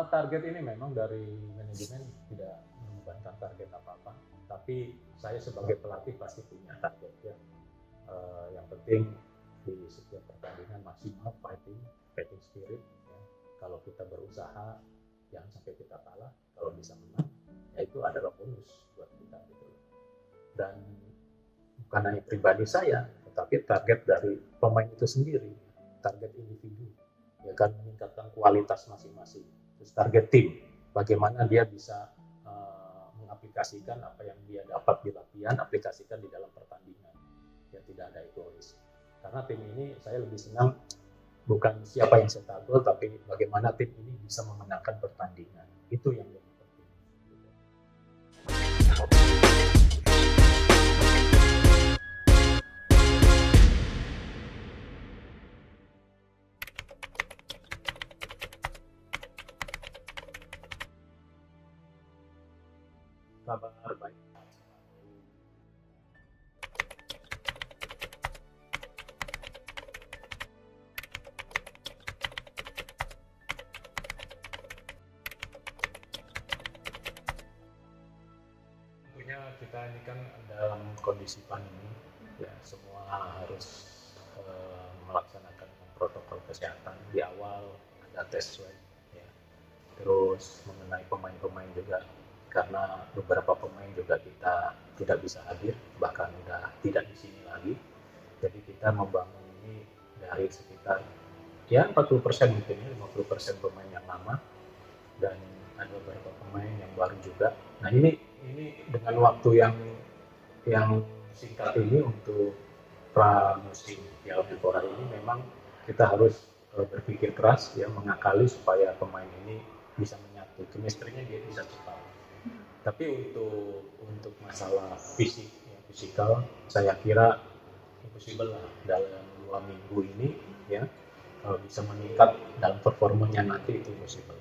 Target ini memang dari manajemen tidak membebankan target apa-apa, tapi saya sebagai pelatih pasti punya target ya. Yang penting di setiap pertandingan maksimal fighting spirit. Ya. Kalau kita berusaha, jangan sampai kita kalah. Kalau bisa menang, ya itu adalah bonus buat kita gitu. Dan bukan hanya pribadi saya, tetapi target dari pemain itu sendiri, target individu, ya kan meningkatkan kualitas masing-masing. Terus target tim, bagaimana dia bisa mengaplikasikan apa yang dia dapat di latihan, aplikasikan di dalam pertandingan. Ya tidak ada egois. Karena tim ini saya lebih senang bukan siapa yang cetak gol, tapi bagaimana tim ini bisa memenangkan pertandingan. Itu yang lebih penting. Kabar baik. Tentunya kita ini kan dalam kondisi pandemi, ya semua harus melaksanakan protokol kesehatan. Di awal ada tes swab, ya. Terus mengenai pemain-pemain juga, karena beberapa pemain juga kita tidak bisa hadir, bahkan sudah tidak di sini lagi. Jadi kita membangun ini dari sekitar ya 40% mungkin ya, 50% pemain yang lama dan ada beberapa pemain yang baru juga. Nah ini dengan waktu yang singkat ini untuk pramusim Piala Menpora ini memang kita harus berpikir keras ya, mengakali supaya pemain ini bisa menyatu, chemistry-nya dia bisa cepat. Tapi untuk masalah fisik ya, fisikal saya kira impossible lah dalam 2 minggu ini ya, kalau bisa meningkat dalam performanya nanti itu impossible.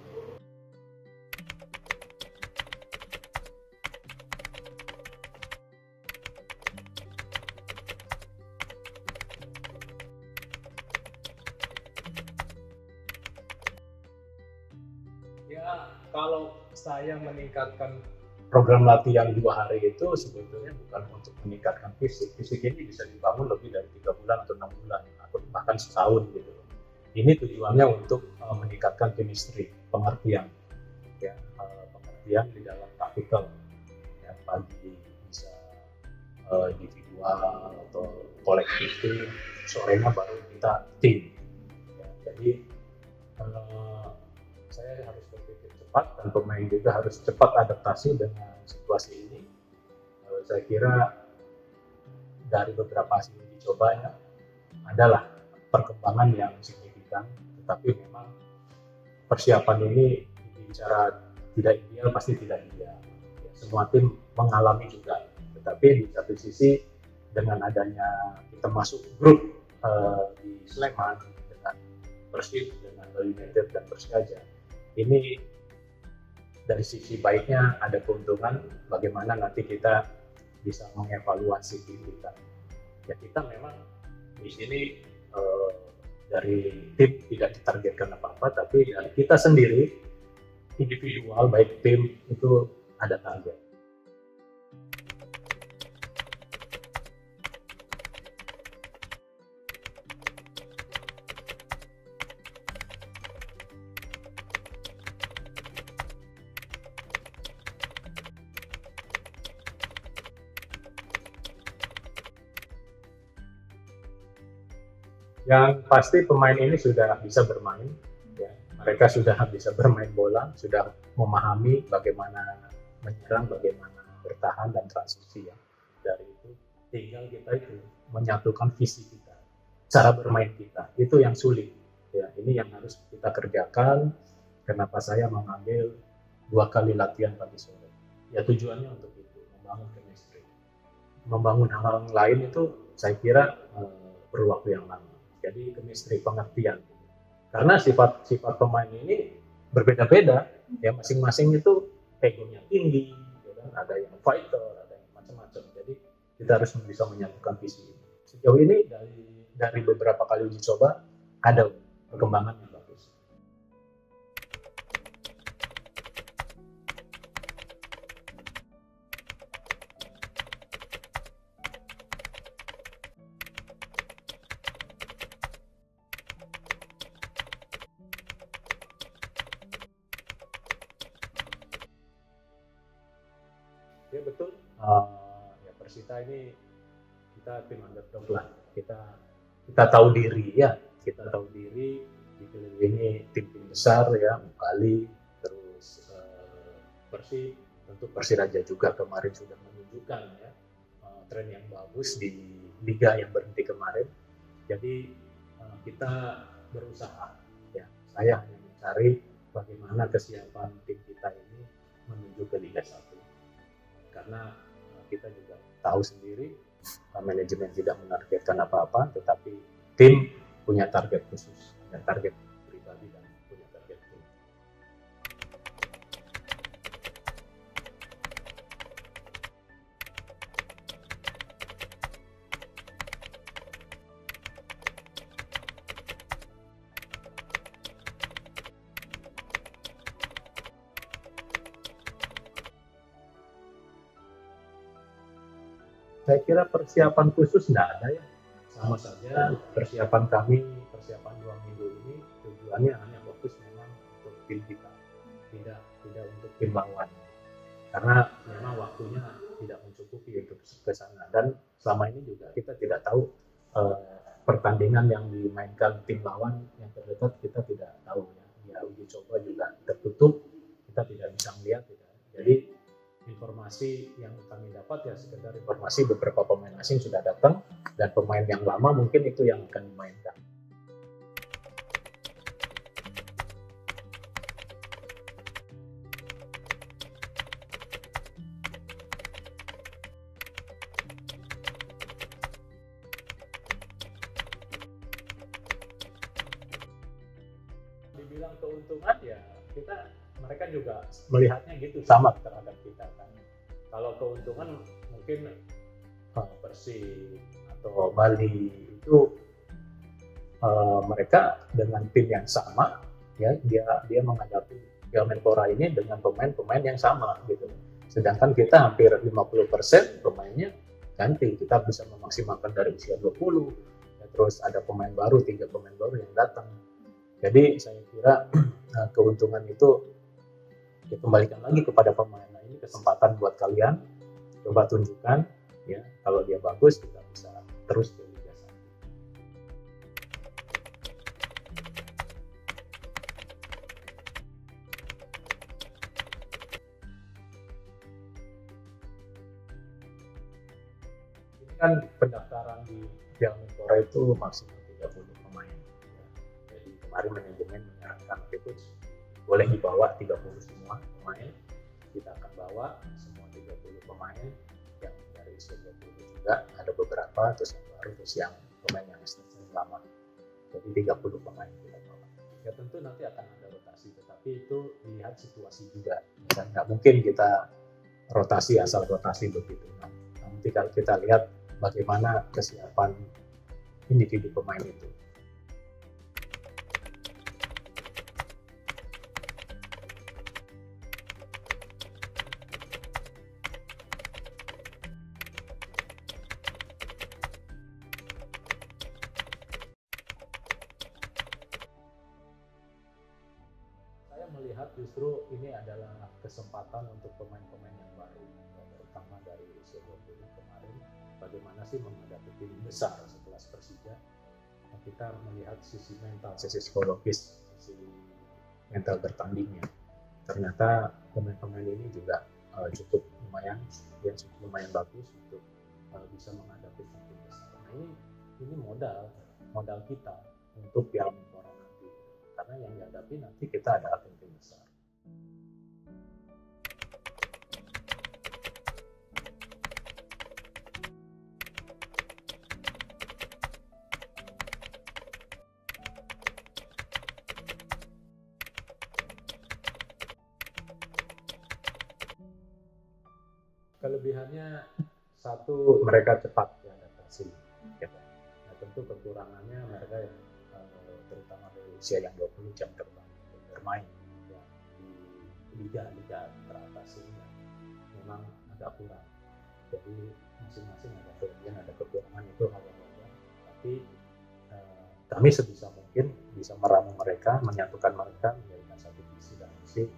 Ya kalau saya meningkatkan program latihan 2 hari itu sebetulnya bukan untuk meningkatkan fisik. Fisik ini bisa dibangun lebih dari 3 bulan atau 6 bulan atau bahkan setahun gitu. Ini tujuannya untuk meningkatkan chemistry, pengertian, ya, pengertian di dalam taktikal, ya, bagi bisa individual atau kolektif, sorenya baru kita tim. Ya, jadi saya harus berpikir cepat dan pemain juga harus cepat adaptasi dengan situasi ini. Saya kira dari beberapa hasil uji cobanya adalah perkembangan yang signifikan, tetapi memang persiapan ini bicara tidak ideal pasti tidak ideal. Ya, semua tim mengalami juga, tetapi di satu sisi dengan adanya kita masuk grup di Sleman dengan Persib, dengan Bali United dan Persija, ini dari sisi baiknya ada keuntungan bagaimana nanti kita bisa mengevaluasi tim kita. Ya kita memang di sini dari tim tidak ditargetkan apa-apa, tapi dari kita sendiri individual baik tim itu ada target. Yang pasti pemain ini sudah bisa bermain, ya. Mereka sudah bisa bermain bola, sudah memahami bagaimana menyerang, bagaimana bertahan dan transisi ya. Dari itu tinggal kita itu menyatukan visi kita, cara bermain kita, itu yang sulit. Ya, ini yang harus kita kerjakan. Kenapa saya mengambil 2 kali latihan pagi sore? Ya tujuannya untuk itu, membangun chemistry. Membangun hal-hal lain itu saya kira perlu waktu yang lama. Jadi chemistry, pengertian. Karena sifat pemain ini berbeda-beda, ya masing-masing itu egonya tinggi, ya kan? Ada yang fighter, ada yang macam-macam. Jadi kita harus bisa menyatukan visi ini. Sejauh ini dari beberapa kali uji coba ada perkembangan yang bagus. Oke, betul. Ya Persita ini kita tim underdog lah. Kita tahu diri ya. Kita tahu diri ini tim-tim besar ya, Bali, terus Persib, tentu Persiraja juga kemarin sudah menunjukkan ya tren yang bagus di liga yang berhenti kemarin. Jadi kita berusaha ya. Saya hanya mencari bagaimana kesiapan tim kita ini menuju ke Liga 1. Karena kita juga tahu sendiri manajemen tidak menargetkan apa-apa, tetapi tim punya target khusus, punya target pribadi dan punya target tim. Saya kira persiapan khusus tidak ada ya. Sama saja persiapan 2 minggu ini tujuannya hanya fokus memang untuk tim kita, tidak untuk tim lawan. Karena memang waktunya tidak mencukupi untuk ke sana, dan selama ini juga kita tidak tahu pertandingan yang dimainkan tim lawan yang terdekat kita tidak tahu ya. Uji coba juga tertutup, kita tidak bisa melihat ya. Jadi informasi yang kami dapat ya sekedar informasi beberapa pemain asing sudah datang dan pemain yang lama mungkin itu yang akan dimainkan. Dibilang keuntungan ya mereka juga melihatnya gitu sama terhadap kita kan. Kalau keuntungan mungkin Persib atau Bali itu mereka dengan tim yang sama ya, dia menghadapi Piala Menpora ini dengan pemain-pemain yang sama gitu. Sedangkan kita hampir 50% pemainnya ganti, kita bisa memaksimalkan dari usia 20 ya, terus ada pemain baru, 3 pemain baru yang datang. Jadi saya kira keuntungan itu ya kembalikan lagi kepada pemain. Nah, ini kesempatan buat kalian, coba tunjukkan ya, kalau dia bagus kita bisa terus ke Liga 1. Ini kan pendaftaran di Piala Menpora itu maksimal 30 pemain ya. Jadi kemarin manajemen menyarankan itu boleh dibawa 30 semua pemain. Kita akan bawa semua 30 pemain yang dari usia 20 juga, ada beberapa terus yang baru, terus yang pemain yang lama. Jadi 30 pemain kita bawa. Ya tentu nanti akan ada rotasi, tetapi itu dilihat situasi juga. Dan nggak mungkin kita rotasi asal rotasi begitu. Nah, nanti kalau kita lihat bagaimana kesiapan individu pemain itu. Melihat justru ini adalah kesempatan untuk pemain-pemain yang baru, terutama dari usia 20 kemarin, bagaimana sih menghadapi tim besar sekelas Persija. Nah, kita melihat sisi mental, sisi psikologis, sisi mental bertandingnya. Ternyata pemain-pemain ini juga cukup lumayan bagus untuk bisa menghadapi tim besar. Nah, ini modal kita untuk Piala Menpora nanti. Karena yang dihadapi nanti kita ada tim besar. Kelebihannya satu, mereka cepat adaptasi. Ya. Nah, tentu kekurangannya mereka yang terutama dari usia yang 20 jam terbang bermain ya, di liga-liga teratas ini memang agak kurang. Jadi masing-masing ada kelebihan, ada kekurangan, itu hal yang wajar. Tapi kami sebisa mungkin bisa meramu mereka, menyatukan mereka menjadi satu visi dan misi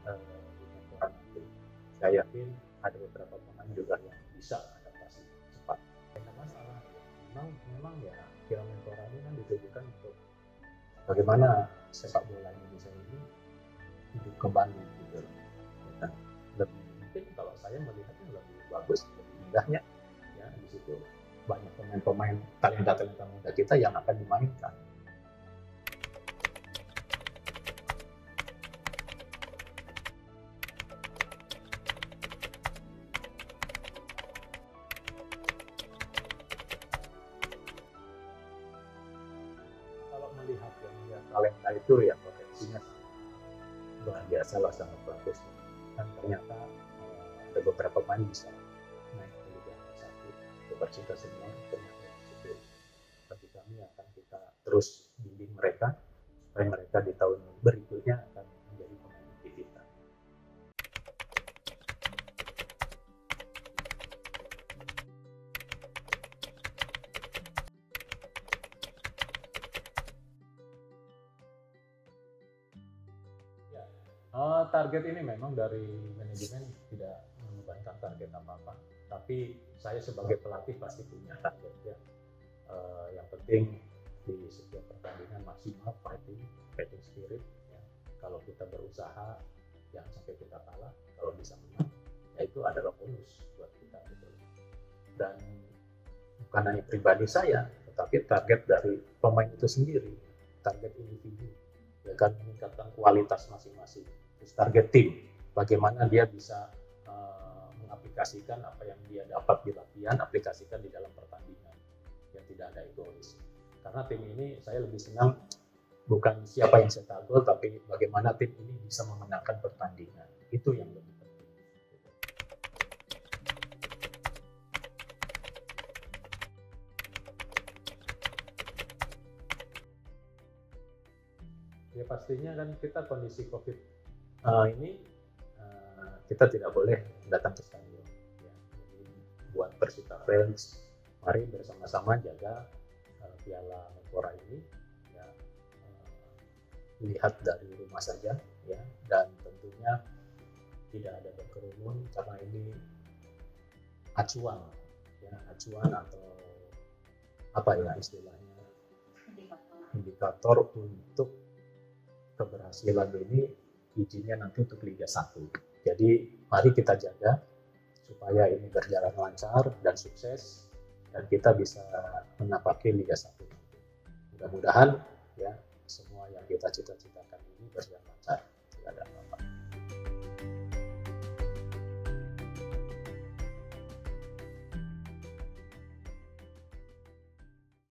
Menpora nanti. Saya yakin ada beberapa bagaimana sepak bola Indonesia ini hidup kembali gitu. Ya, lebih mungkin kalau saya melihatnya lebih bagus, lebih indahnya ya di situ banyak pemain-pemain talenta muda kita yang akan dimainkan. Kalau melihat talenta itu ya potensinya luar biasa lah, sangat bagus. Dan ternyata ada beberapa pemain bisa naik ke Liga 1 ke Persita Senior. Ternyata itu bagi kami akan kita terus bimbing mereka supaya mereka di tahun berikutnya akan menjadi pemain inti kita. Ya, target ini memang dari manajemen tidak membebankan target apa-apa, tapi saya sebagai pelatih pasti punya target ya. Yang penting di setiap pertandingan maksimal fighting spirit ya. Kalau kita berusaha jangan sampai kita kalah, kalau bisa menang ya itu adalah bonus buat kita gitu. Dan bukan hanya pribadi saya, tetapi target dari pemain itu sendiri, target individu ya kan, meningkatkan kualitas masing-masing. Terus target tim, bagaimana dia bisa mengaplikasikan apa yang dia dapat di latihan, aplikasikan di dalam pertandingan yang tidak ada egois. Karena tim ini saya lebih senang bukan siapa yang cetak gol, tapi bagaimana tim ini bisa memenangkan pertandingan. Itu yang lebih penting. Ya pastinya kan kita kondisi COVID ini kita tidak boleh datang ke stadion. Ya. Jadi buat Persita fans, mari bersama-sama jaga Piala Menpora ini. Ya, lihat dari rumah saja, ya, dan tentunya tidak ada berkerumun karena ini acuan, ya, acuan atau apa ya istilahnya, indikator untuk keberhasilan ini izinnya nanti untuk Liga 1. Jadi mari kita jaga supaya ini berjalan lancar dan sukses dan kita bisa menapaki Liga 1. Mudah-mudahan ya semua yang kita cita-citakan ini berjalan lancar.